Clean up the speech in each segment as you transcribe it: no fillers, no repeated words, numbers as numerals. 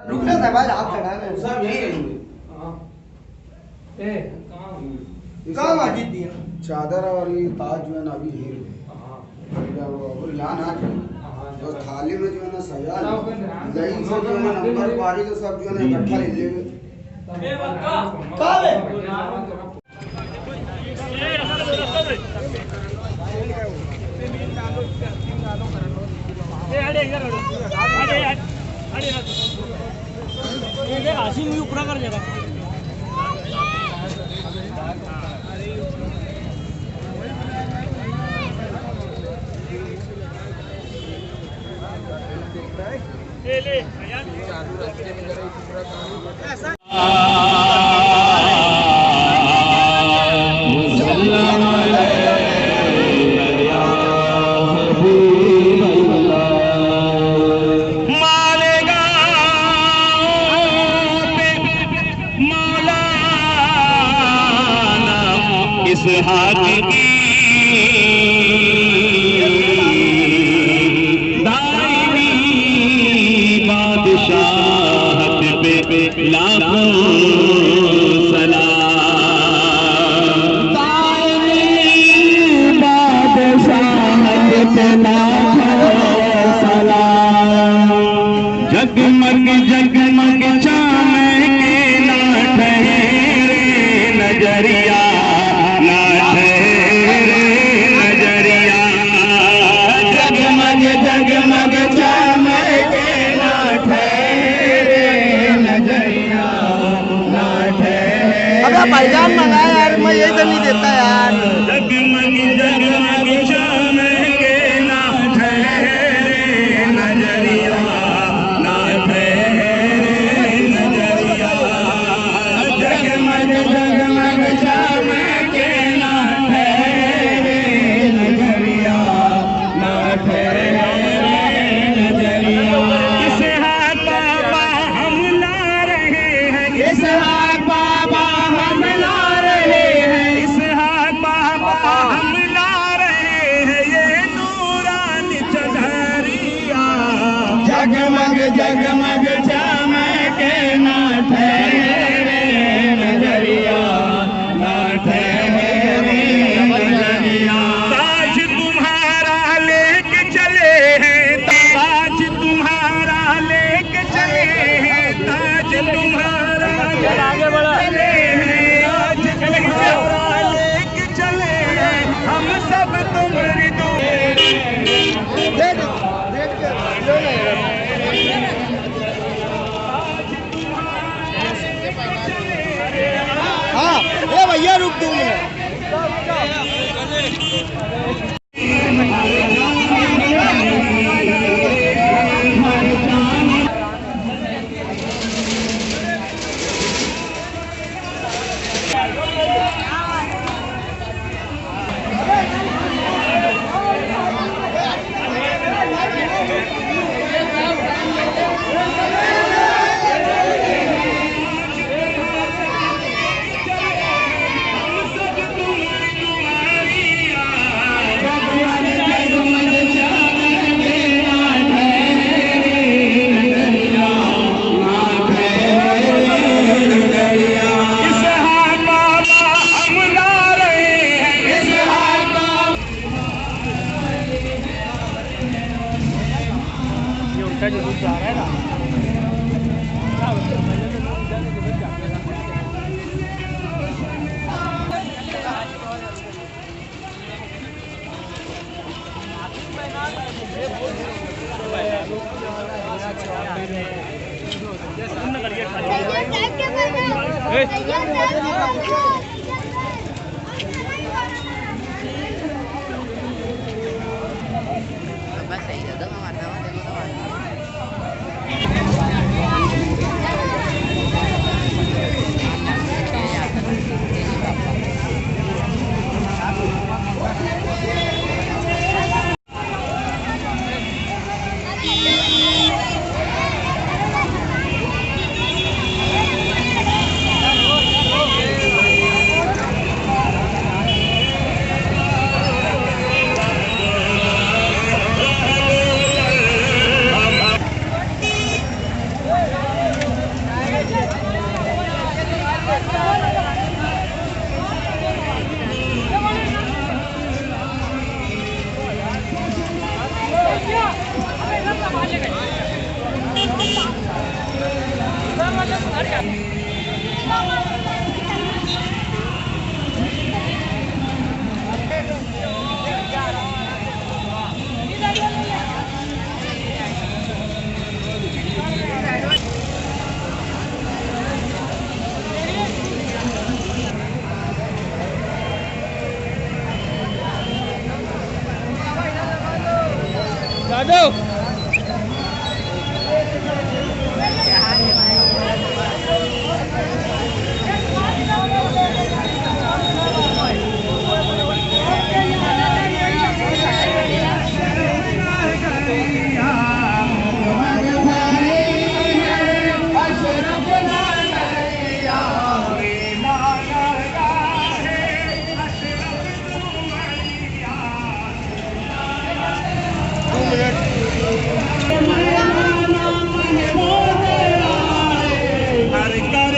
रुकना था भाई, आप चढ़ा में सब यही रहेंगे। कहाँ माजिद दिया चादर और ये ताज जो है ना अभी यही लाना और थाली में जो है ना सजा लई से जो है ना नंबर पारी तो सब जो है ना इकट्ठा ले लेंगे। कहाँ है ऊपर कर जरा ले हाथ की दायमी बादशाहत पे लाखों सलाम। दायमी बादशाहत पे लाखों सलाम। जगमग जगमग चमके ना ठहरे नजरिया, जगमग चमके ना ठहरे नजरिया, ना ठहरे। अबे भाईजान मंगाया यार, मैं यही तो नहीं देता यार। जगमग जगमग चमके ना ठहरे नजरिया, ना ठहरे नजरिया। जगमग जगमग चमके ना ठहरे नजरिया, ना ठहरे। जगमग जगमग चमके ना ठहरे नजरिया, ना ठहरे नजरिया। ताज तुम्हारा लेके चले हैं, ताज तुम्हारा लेके चले हैं, ताज तुम्हारा आगे बढ़ा चले हैं, ताज तुम्हारा लेके चले हैं, हम सब तुम्हारी हाँ ये भैया रुक दो यादव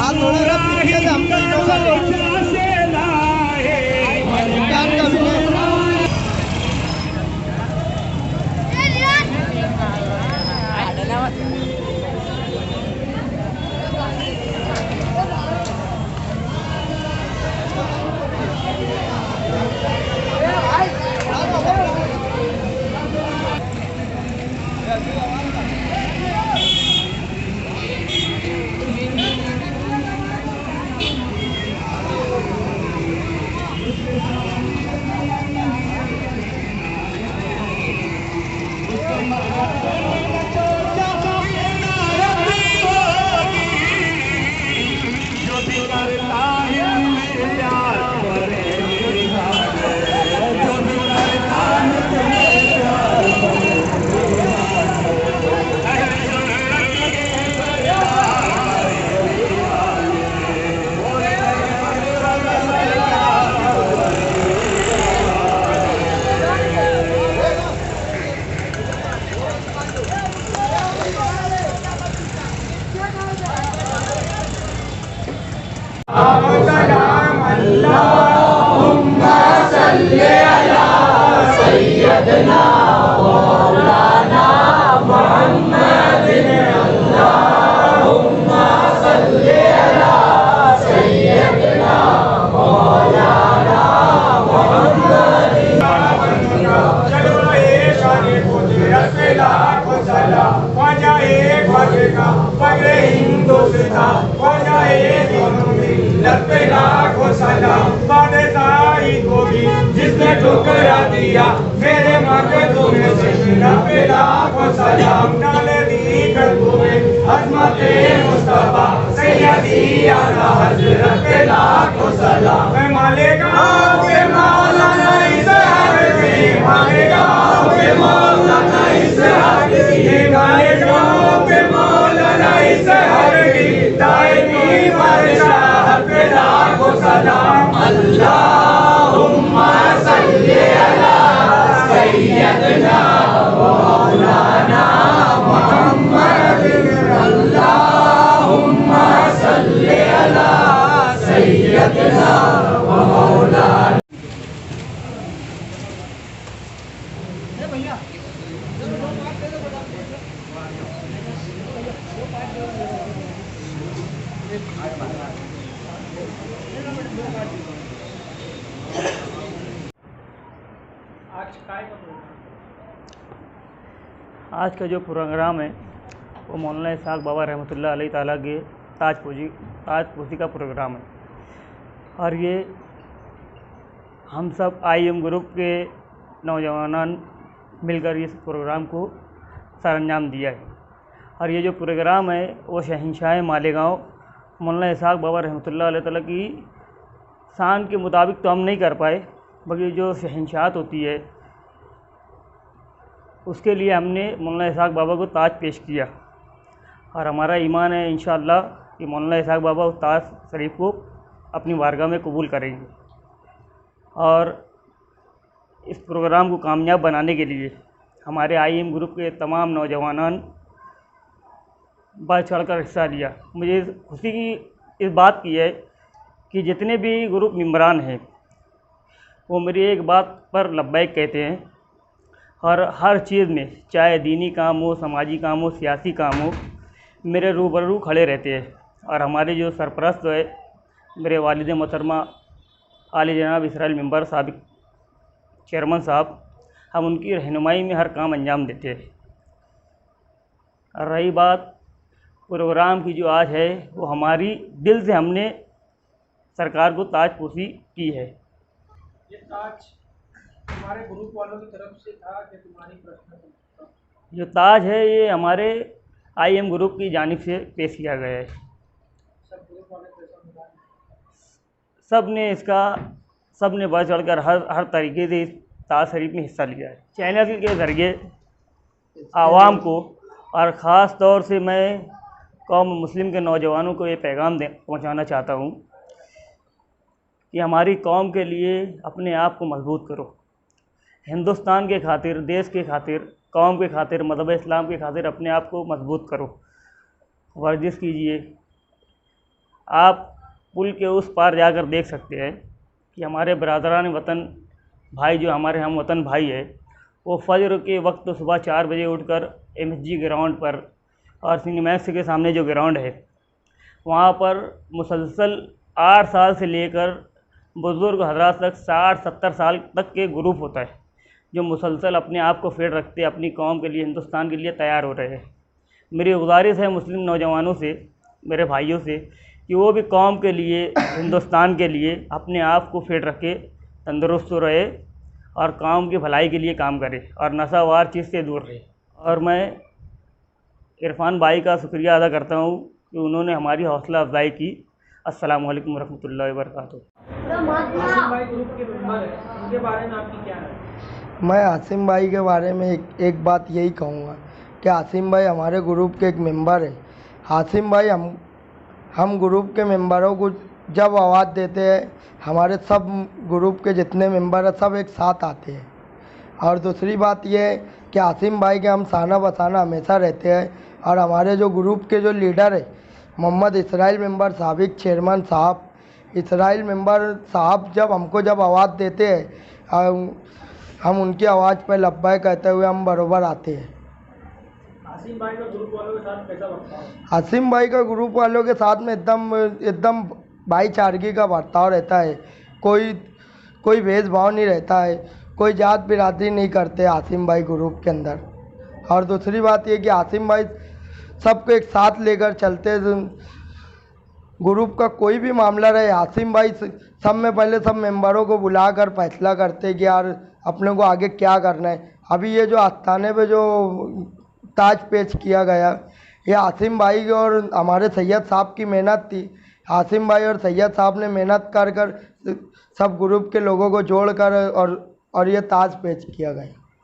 हाथ थोड़ा सा पीछे से हमको इनोवा ले। भगवान का विनय। जिसने ठुकरा दिया मेरे मकदूम से नब्बे लाखों सलाम डाले दी कदूमे अज़मते मुस्तफा सैयदी आला हज़रत लाखों सलाम मैं मालेगा के मौलाना इज़हार की मालेगा के मौलाना इज़हार की मालेगा के मौलाना इज़हार की दायमी बादशाह पे लाखों सलाम अल्लाहुम्मा सल्ली अला सय्यदना मौलाना मुहम्मद अल्लाहुम्मा सल्ली अला सय्यदना मौलाना। आज का जो प्रोग्राम है वो मौलाना इसहाक बाबा रहमतुल्लाह अलैहि ताला के ताजपोशी का प्रोग्राम है। और ये हम सब IM ग्रुप के नौजवान मिलकर इस प्रोग्राम को सरअंजाम दिया है। और ये जो प्रोग्राम है वो शहंशाह मालेगांव मौलाना इसहाक बाबा रहमतुल्लाह अलैह तआला की शान के मुताबिक तो हम नहीं कर पाए, बल्कि जो शहंशाहत होती है उसके लिए हमने मौलाना इसहाक बाबा को ताज पेश किया। और हमारा ईमान है इंशाअल्लाह कि मौलाना इसहाक बाबा उस ताज शरीफ को अपनी बारगाह में कबूल करेंगे। और इस प्रोग्राम को कामयाब बनाने के लिए हमारे IM ग्रुप के तमाम नौजवान बढ़ चढ़कर हिस्सा लिया। मुझे खुशी की इस बात की है कि जितने भी ग्रुप मेंबरान हैं वो मेरी एक बात पर लब्बैक कहते हैं, और हर चीज़ में, चाहे दीनी काम हो, समाजी काम हो, सियासी काम हो, मेरे रूबरू खड़े रहते हैं। और हमारे जो सरपरस्त है मेरे वालिद मोहतरमा आली जनाब इसराइल मेंबर साबिक चेयरमैन साहब, हम उनकी रहनुमाई में हर काम अंजाम देते हैं। और रही बात प्रोग्राम की जो आज है, वो हमारी दिल से हमने सरकार को ताजपोशी की है। ये ताज हमारे ग्रुप वालों की तरफ से था कि तुम्हारी प्रश्न जो ताज है ये हमारे IM ग्रुप की जानिब से पेश किया गया है। सब ग्रुप वाले पैसा मिला, सब ने बढ़ चढ़कर हर तरीके से इस ताज शरीफ में हिस्सा लिया है। चैनल के ज़रिए आवाम को और ख़ास तौर से मैं कौम मुस्लिम के नौजवानों को ये पैगाम पहुँचाना चाहता हूँ कि हमारी कौम के लिए अपने आप को मजबूत करो। हिंदुस्तान के खातिर, देश के खातिर, कौम के खातिर, मज़हब इस्लाम के खातिर अपने आप को मजबूत करो। वर्जिश कीजिए। आप पुल के उस पार जाकर देख सकते हैं कि हमारे बरादरान वतन भाई, जो हमारे हम वतन भाई है, वो फजर के वक्त तो सुबह 4 बजे उठकर MSG ग्राउंड पर और सिनेमैक्स के सामने जो ग्राउंड है वहाँ पर मुसलसल 8 साल से लेकर बुज़ुर्ग हजरात तक 60-70 साल तक के ग्रुप होता है जो मुसलसल अपने आप को फिट रखते, अपनी कौम के लिए, हिंदुस्तान के लिए तैयार हो रहे हैं। मेरी गुजारिश है मुस्लिम नौजवानों से, मेरे भाइयों से, कि वो भी कौम के लिए, हिंदुस्तान के लिए अपने आप को फिट रखे, तंदुरुस्त रहे और कौम की भलाई के लिए काम करे और नशावार चीज़ से दूर रहे। और मैं इरफान भाई का शुक्रिया अदा करता हूँ कि उन्होंने हमारी हौसला अफजाई की। अस्सलामु अलैकुम वरहमतुल्लाहि वबरकातुहू। आसिम भाई ग्रुप के मेंबर है, उनके बारे में आपकी क्या है? मैं आसिम भाई के बारे में एक बात यही कहूँगा कि आसिम भाई हमारे ग्रुप के एक मेंबर है। आसिम भाई हम ग्रुप के मेंबरों को जब आवाज़ देते हैं, हमारे सब ग्रुप के जितने मेंबर हैं सब एक साथ आते हैं। और दूसरी बात यह है कि आसिम भाई के हम साना बसाना हमेशा रहते हैं। और हमारे जो ग्रुप के जो लीडर है मोहम्मद इसराइल मेंबर साबिक चेयरमैन साहब, इसराइल मेंबर साहब जब आवाज़ देते हैं, हम उनकी आवाज़ पर लब्बाई कहते हुए हम बरोबर आते हैं। आसिम भाई का ग्रुप वालों के साथ कैसा बर्ताव? आसिम भाई का ग्रुप वालों के साथ में एकदम भाईचारगी का बर्ताव रहता है। कोई भेदभाव नहीं रहता है, कोई जात बिरादरी नहीं करते आसिम भाई ग्रुप के अंदर। और दूसरी बात ये कि आसिम भाई सबको एक साथ लेकर चलते। ग्रुप का कोई भी मामला रहे, आसिम भाई सब में पहले सब मेंबरों को बुलाकर फैसला करते कि यार अपने को आगे क्या करना है। अभी ये जो आस्थाने पे जो ताज पेश किया गया, ये आसिम भाई और हमारे सैयद साहब की मेहनत थी। आसिम भाई और सैयद साहब ने मेहनत कर सब ग्रुप के लोगों को जोड़कर और ये ताज पेश किया गया।